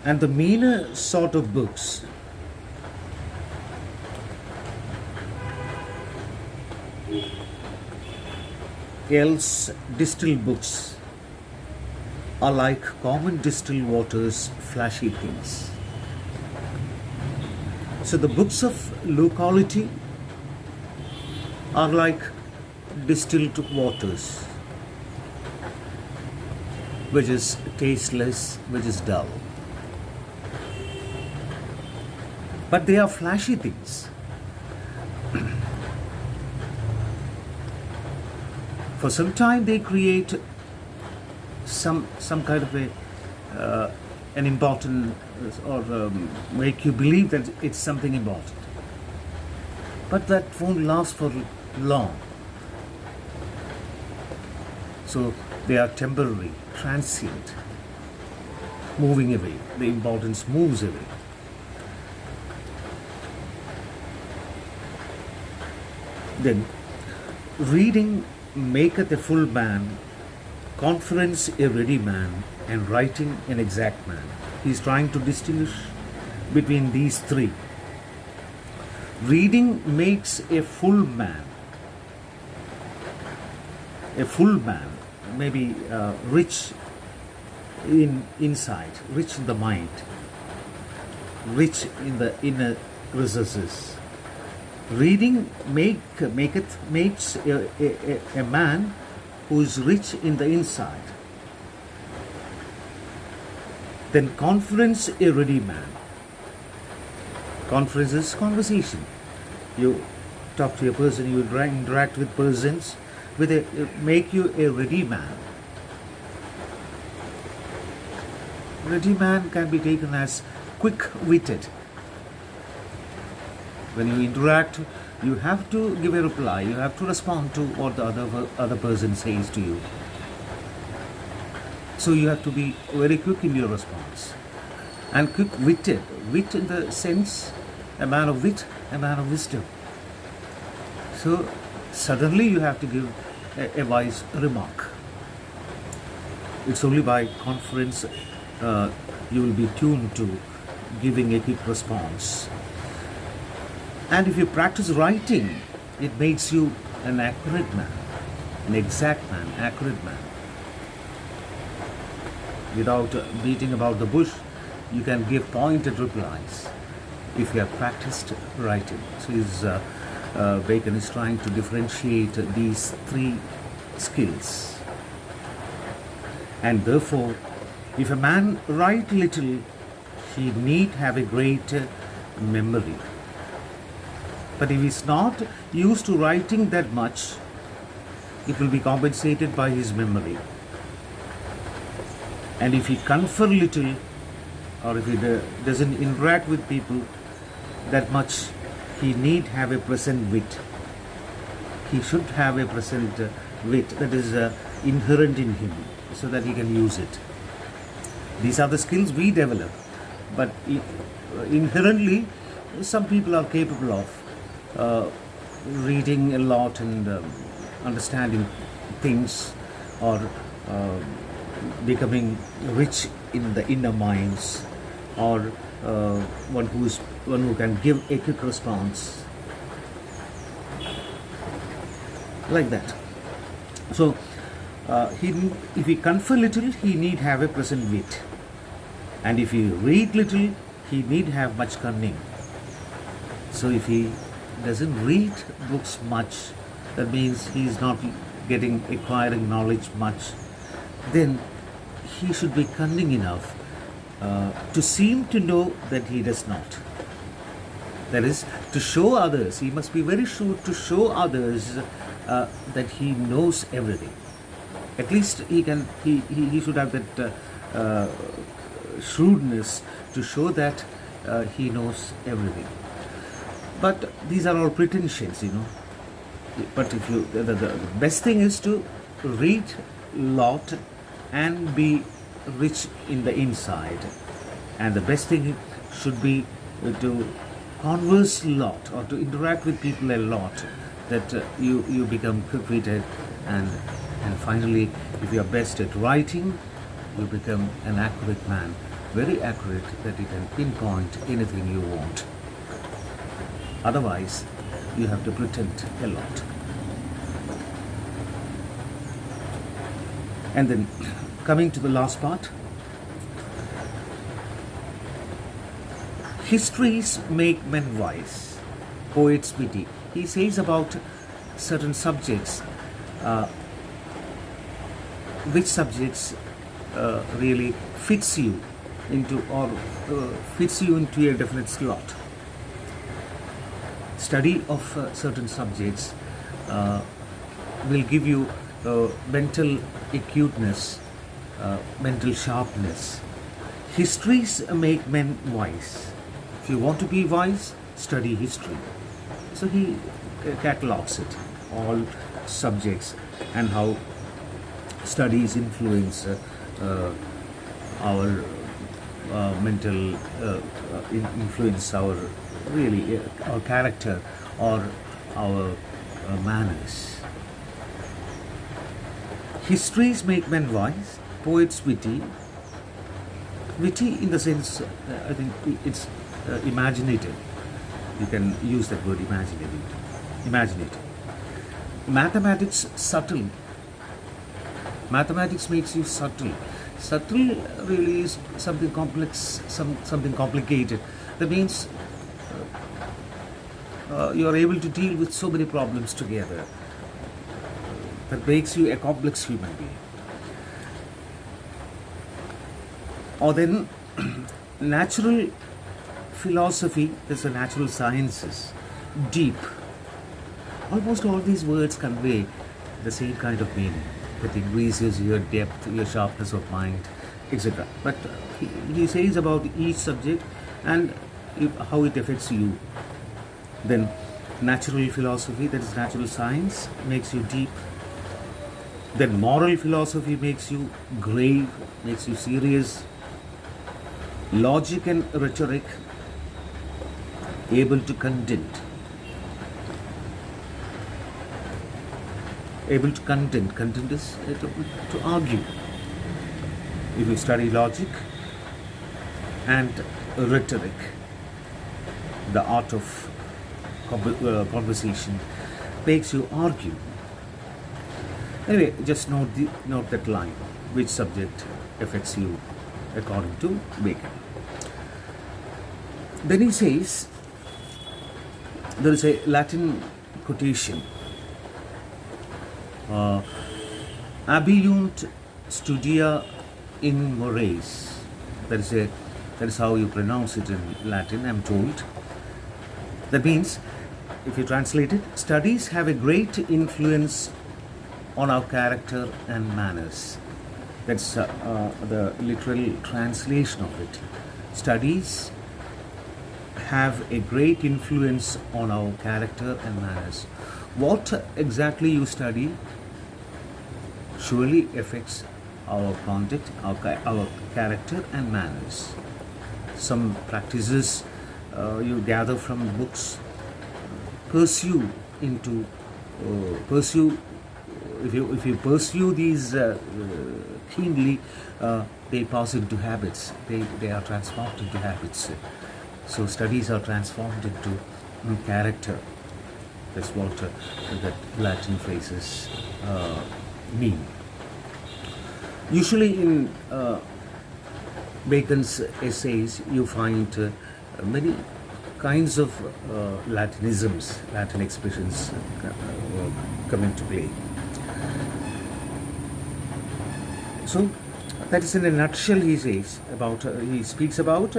And the meaner sort of books, else distilled books, are like common distilled waters, flashy things. So the books of low quality are like distilled waters, which is tasteless, which is dull. But they are flashy things. For some time they create some kind of an important, or make you believe that it's something important. But that won't last for long. So they are temporary, transient, moving away. The importance moves away. Then, reading maketh a full man, conference a ready man, and writing an exact man. He is trying to distinguish between these three. Reading makes a full man. A full man, maybe rich in insight, rich in the mind, rich in the inner recesses. Reading makes a man who is rich in the inside. Then conference a ready man. Conference is conversation. You talk to a person, you interact with persons, make you a ready man. Ready man can be taken as quick-witted. When you interact, you have to give a reply. You have to respond to what the other person says to you. So you have to be very quick in your response. And quick-witted. Wit in the sense, a man of wit, a man of wisdom. So suddenly you have to give a wise remark. It's only by conference you will be tuned to giving a quick response. And if you practice writing, it makes you an accurate man, an exact man, accurate man. Without beating about the bush, you can give pointed replies if you have practiced writing. So Bacon is trying to differentiate these three skills. And therefore, if a man write little, he need have a great memory. But if he is not used to writing that much, it will be compensated by his memory. And if he confer little, or if he doesn't interact with people that much, he need have a present wit. He should have a present wit that is inherent in him, so that he can use it. These are the skills we develop, but inherently some people are capable of reading a lot and understanding things, or becoming rich in the inner minds, or one who can give a quick response, like that. So if he confer little, he need have a present wit, and if he read little, he need have much cunning. So if he doesn't read books much, that means he is not acquiring knowledge much, then he should be cunning enough to seem to know that he does not. That is, to show others, he must be very sure to show others that he knows everything. At least he should have that shrewdness to show that he knows everything. But these are all pretensions, But if the best thing is to read lot and be rich in the inside, and the best thing should be to converse a lot, or to interact with people a lot, that you become quick-witted, and finally, if you are best at writing, you become an accurate man, very accurate that you can pinpoint anything you want. Otherwise, you have to pretend a lot. And then coming to the last part, histories make men wise, poets witty. He says about certain subjects, which subjects really fits you into a definite slot. Study of certain subjects will give you mental acuteness, mental sharpness. Histories make men wise. If you want to be wise, study history. So he catalogs it, all subjects, and how studies influence our mental, influence our really our character or our manners. Histories make men wise, poets witty. Witty in the sense, I think it's imaginative. You can use that word imaginative. Mathematics subtle. Mathematics makes you subtle. Subtle really is something complex, something complicated. That means you are able to deal with so many problems together. That makes you a complex human being. Or then natural philosophy, there's the natural sciences, deep. Almost all these words convey the same kind of meaning. That increases your depth, your sharpness of mind, etc. But he says about each subject and how it affects you. Then natural philosophy, that is natural science, makes you deep. Then moral philosophy makes you grave, makes you serious. Logic and rhetoric, able to contend. Able to contend. Contend is to argue. If you study logic and rhetoric, the art of conversation, makes you argue. Anyway, just note that line, which subject affects you according to Bacon. Then he says, there is a Latin quotation, abiunt studia in mores. That is how you pronounce it in Latin, I'm told. That means, if you translate it, studies have a great influence on our character and manners. That's the literal translation of it. Studies have a great influence on our character and manners. What exactly you study surely affects our conduct, our character and manners. Some practices you gather from books, pursue. If you pursue these keenly, they pass into habits. They are transformed into habits. So studies are transformed into character. That's what that Latin phrases mean. Usually in Bacon's essays, you find many kinds of Latinisms, Latin expressions come into play. So that is in a nutshell. He says about he speaks about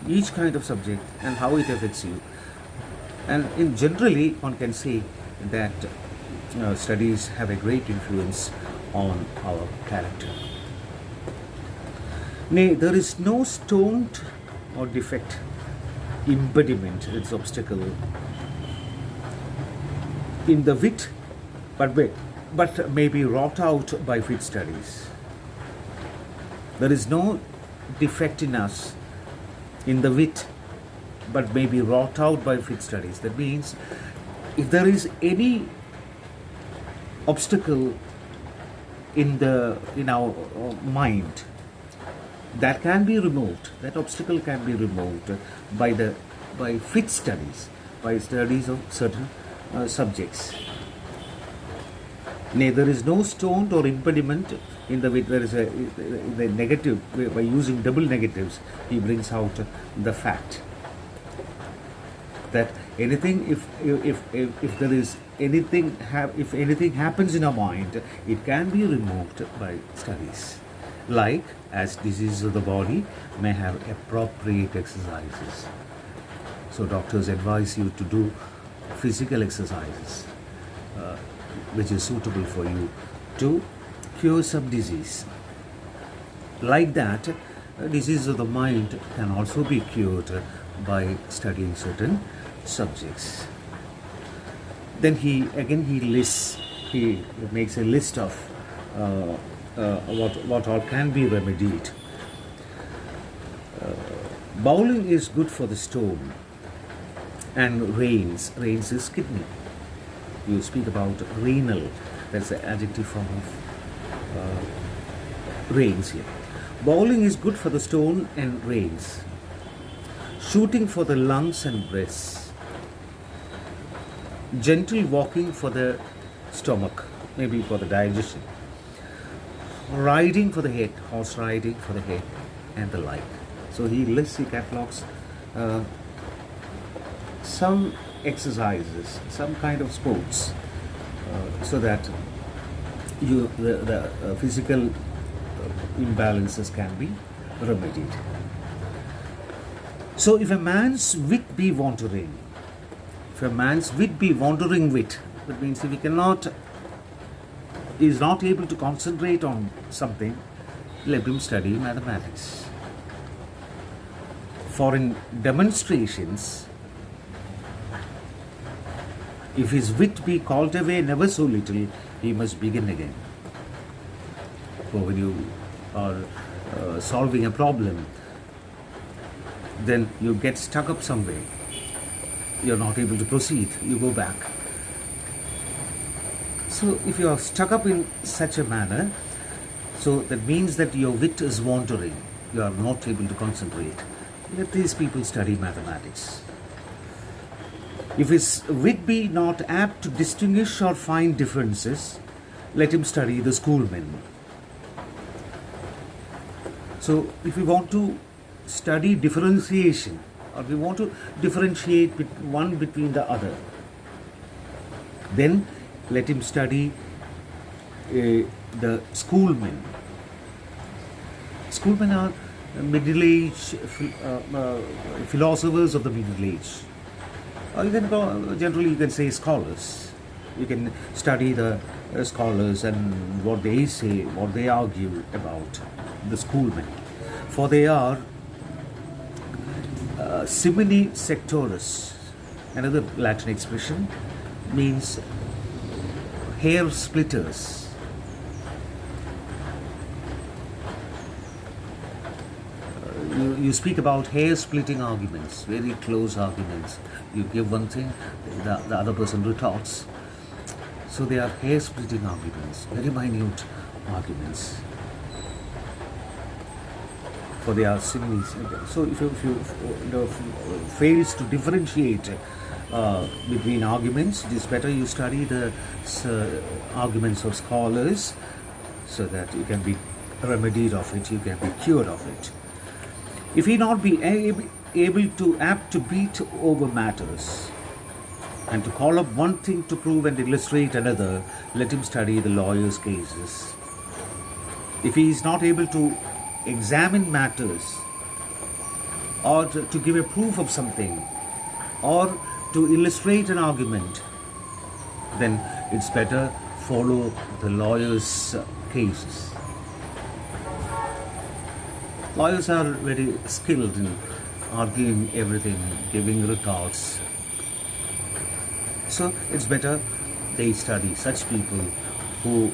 each kind of subject and how it affects you. And in generally, one can say that studies have a great influence on our character. Nay, there is no stone or defect, impediment, its obstacle in the wit, but may be wrought out by fit studies. There is no defect in us in the wit, but may be wrought out by fit studies. That means, if there is any obstacle in our mind, that can be removed, that obstacle can be removed by fit studies, by studies of certain subjects. Nay, there is no stone or impediment in the way there is the negative. By using double negatives, he brings out the fact that anything, if there is anything, if anything happens in our mind, it can be removed by studies. Like, as diseases of the body may have appropriate exercises. So doctors advise you to do physical exercises which is suitable for you to cure some disease. Like that, disease of the mind can also be cured by studying certain subjects. Then he lists, he makes a list of what all can be remedied. Bowling is good for the stone, and rains is kidney. You speak about renal, that's the adjective form of rains here. Bowling is good for the stone and rains. Shooting for the lungs and breasts. Gentle walking for the stomach, maybe for the digestion. Riding for the head, horse riding for the head, and the like. So he catalogs some exercises, some kind of sports, so that the physical imbalances can be remedied. So if a man's wit be wandering, that means if he is not able to concentrate on something, let him study mathematics. For in demonstrations, if his wit be called away never so little, he must begin again. For when you are solving a problem, then you get stuck up somewhere. You're not able to proceed. You go back. So if you are stuck up in such a manner, so that means that your wit is wandering. You are not able to concentrate. Let these people study mathematics. If his wit be not apt to distinguish or find differences, let him study the schoolmen. So if we want to study differentiation, or we want to differentiate one between the other, then let him study the schoolmen. Schoolmen are middle-aged philosophers of the middle age. Or you can generally you can say scholars. You can study the scholars and what they say, what they argue about the schoolmen. For they are simile sectoris, another Latin expression, means hair splitters. You speak about hair splitting arguments, very close arguments. You give one thing, the other person retorts. So they are hair splitting arguments, very minute arguments. For they are similes. So if you fails to differentiate between arguments, it is better you study the arguments of scholars, so that you can be remedied of it, you can be cured of it. If he not be apt to beat over matters, and to call up one thing to prove and illustrate another, let him study the lawyer's cases. If he is not able to examine matters, or to give a proof of something, or to illustrate an argument, then it's better follow the lawyer's cases. Lawyers are very skilled in arguing everything, giving retorts. So it's better they study such people who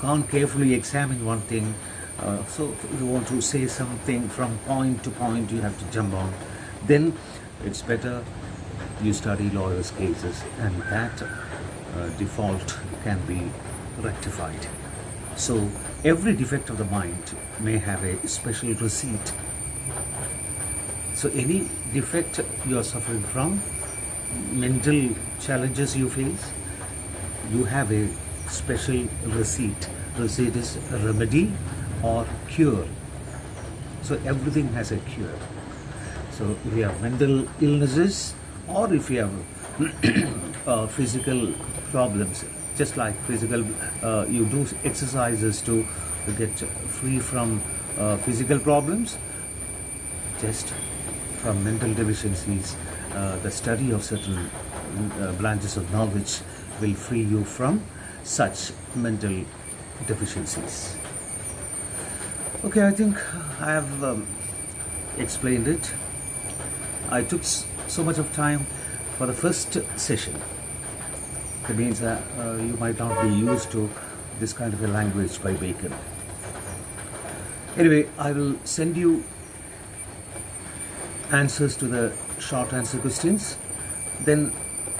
can't carefully examine one thing. So if you want to say something from point to point, you have to jump on. Then it's better you study lawyers' cases, and that default can be rectified. So every defect of the mind may have a special receipt. So any defect you are suffering from, mental challenges you face, you have a special receipt. Receipt is a remedy or cure. So everything has a cure. So if you have mental illnesses, or if you have physical problems, just like physical, you do exercises to get free from physical problems, just from mental deficiencies, the study of certain branches of knowledge will free you from such mental deficiencies. Okay, I think I have explained it. I took so much of time for the first session. That means that you might not be used to this kind of a language by Bacon. Anyway, I will send you answers to the short answer questions. Then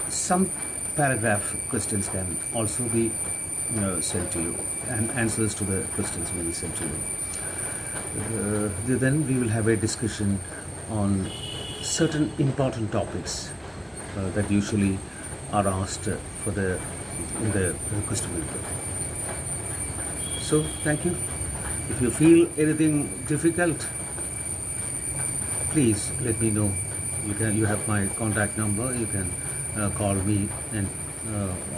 some paragraph questions can also be sent to you, and answers to the questions will be sent to you. Then we will have a discussion on certain important topics that usually are asked in the question paper. So thank you. If you feel anything difficult, please let me know. You have my contact number. You can call me and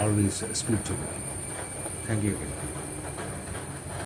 always speak to me. Thank you again.